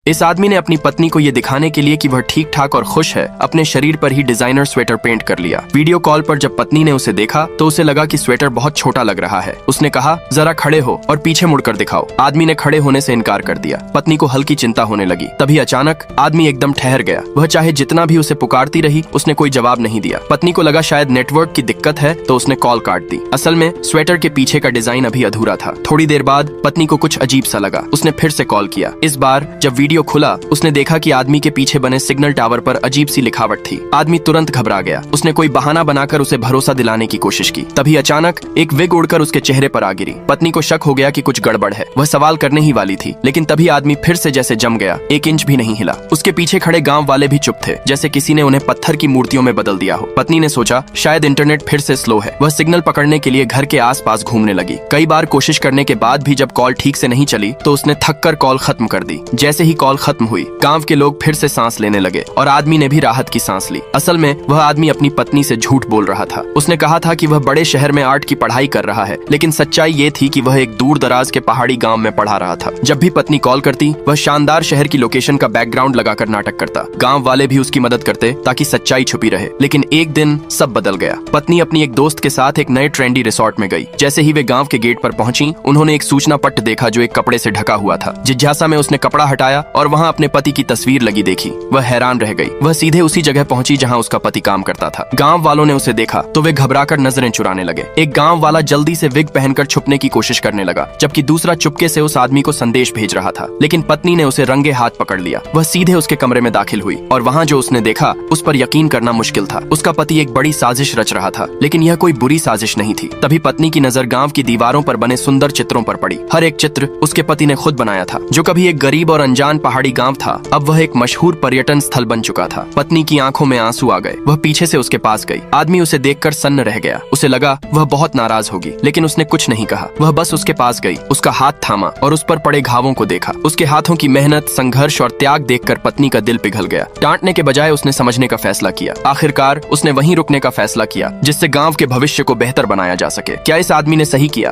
इस आदमी ने अपनी पत्नी को ये दिखाने के लिए कि वह ठीक ठाक और खुश है, अपने शरीर पर ही डिजाइनर स्वेटर पेंट कर लिया। वीडियो कॉल पर जब पत्नी ने उसे देखा तो उसे लगा कि स्वेटर बहुत छोटा लग रहा है। उसने कहा, जरा खड़े हो और पीछे मुड़कर दिखाओ। आदमी ने खड़े होने से इनकार कर दिया। पत्नी को हल्की चिंता होने लगी। तभी अचानक आदमी एकदम ठहर गया। वह चाहे जितना भी उसे पुकारती रही, उसने कोई जवाब नहीं दिया। पत्नी को लगा शायद नेटवर्क की दिक्कत है तो उसने कॉल काट दी। असल में स्वेटर के पीछे का डिजाइन अभी अधूरा था। थोड़ी देर बाद पत्नी को कुछ अजीब सा लगा। उसने फिर से कॉल किया। इस बार जब वीडियो खुला, उसने देखा कि आदमी के पीछे बने सिग्नल टावर पर अजीब सी लिखावट थी। आदमी तुरंत घबरा गया। उसने कोई बहाना बनाकर उसे भरोसा दिलाने की कोशिश की। तभी अचानक एक विग उड़कर उसके चेहरे पर आ गिरी। पत्नी को शक हो गया कि कुछ गड़बड़ है। वह सवाल करने ही वाली थी, लेकिन तभी आदमी फिर से जैसे जम गया। 1 इंच भी नहीं हिला। उसके पीछे खड़े गांव वाले भी चुप थे, जैसे किसी ने उन्हें पत्थर की मूर्तियों में बदल दिया हो। पत्नी ने सोचा शायद इंटरनेट फिर से स्लो है। वह सिग्नल पकड़ने के लिए घर के आसपास घूमने लगी। कई बार कोशिश करने के बाद भी जब कॉल ठीक से नहीं चली तो उसने थककर कॉल खत्म कर दी। जैसे ही कॉल खत्म हुई, गांव के लोग फिर से सांस लेने लगे और आदमी ने भी राहत की सांस ली। असल में वह आदमी अपनी पत्नी से झूठ बोल रहा था। उसने कहा था कि वह बड़े शहर में आर्ट की पढ़ाई कर रहा है, लेकिन सच्चाई ये थी कि वह एक दूर दराज के पहाड़ी गांव में पढ़ा रहा था। जब भी पत्नी कॉल करती, वह शानदार शहर की लोकेशन का बैकग्राउंड लगाकर नाटक करता। गांव वाले भी उसकी मदद करते ताकि सच्चाई छुपी रहे। लेकिन एक दिन सब बदल गया। पत्नी अपनी एक दोस्त के साथ एक नए ट्रेंडी रिसोर्ट में गई। जैसे ही वे गांव के गेट पर पहुंची, उन्होंने एक सूचना पट्ट देखा जो एक कपड़े से ढका हुआ था। जिज्ञासा में उसने कपड़ा हटाया और वहां अपने पति की तस्वीर लगी देखी। वह हैरान रह गई। वह सीधे उसी जगह पहुंची जहां उसका पति काम करता था। गांव वालों ने उसे देखा तो वे घबराकर नजरें चुराने लगे। एक गांव वाला जल्दी से विग पहनकर छुपने की कोशिश करने लगा, जबकि दूसरा चुपके से उस आदमी को संदेश भेज रहा था। लेकिन पत्नी ने उसे रंगे हाथ पकड़ लिया। वह सीधे उसके कमरे में दाखिल हुई और वहां जो उसने देखा उस पर यकीन करना मुश्किल था। उसका पति एक बड़ी साजिश रच रहा था, लेकिन यह कोई बुरी साजिश नहीं थी। तभी पत्नी की नजर गांव की दीवारों पर बने सुंदर चित्रों पर पड़ी। हर एक चित्र उसके पति ने खुद बनाया था। जो कभी एक गरीब और अनजान पहाड़ी गांव था, अब वह एक मशहूर पर्यटन स्थल बन चुका था। पत्नी की आंखों में आंसू आ गए। वह पीछे से उसके पास गई। आदमी उसे देखकर सन्न रह गया। उसे लगा वह बहुत नाराज होगी, लेकिन उसने कुछ नहीं कहा। वह बस उसके पास गई, उसका हाथ थामा और उस पर पड़े घावों को देखा। उसके हाथों की मेहनत, संघर्ष और त्याग देखकर पत्नी का दिल पिघल गया। डांटने के बजाय उसने समझने का फैसला किया। आखिरकार उसने वहीं रुकने का फैसला किया, जिससे गांव के भविष्य को बेहतर बनाया जा सके। क्या इस आदमी ने सही किया?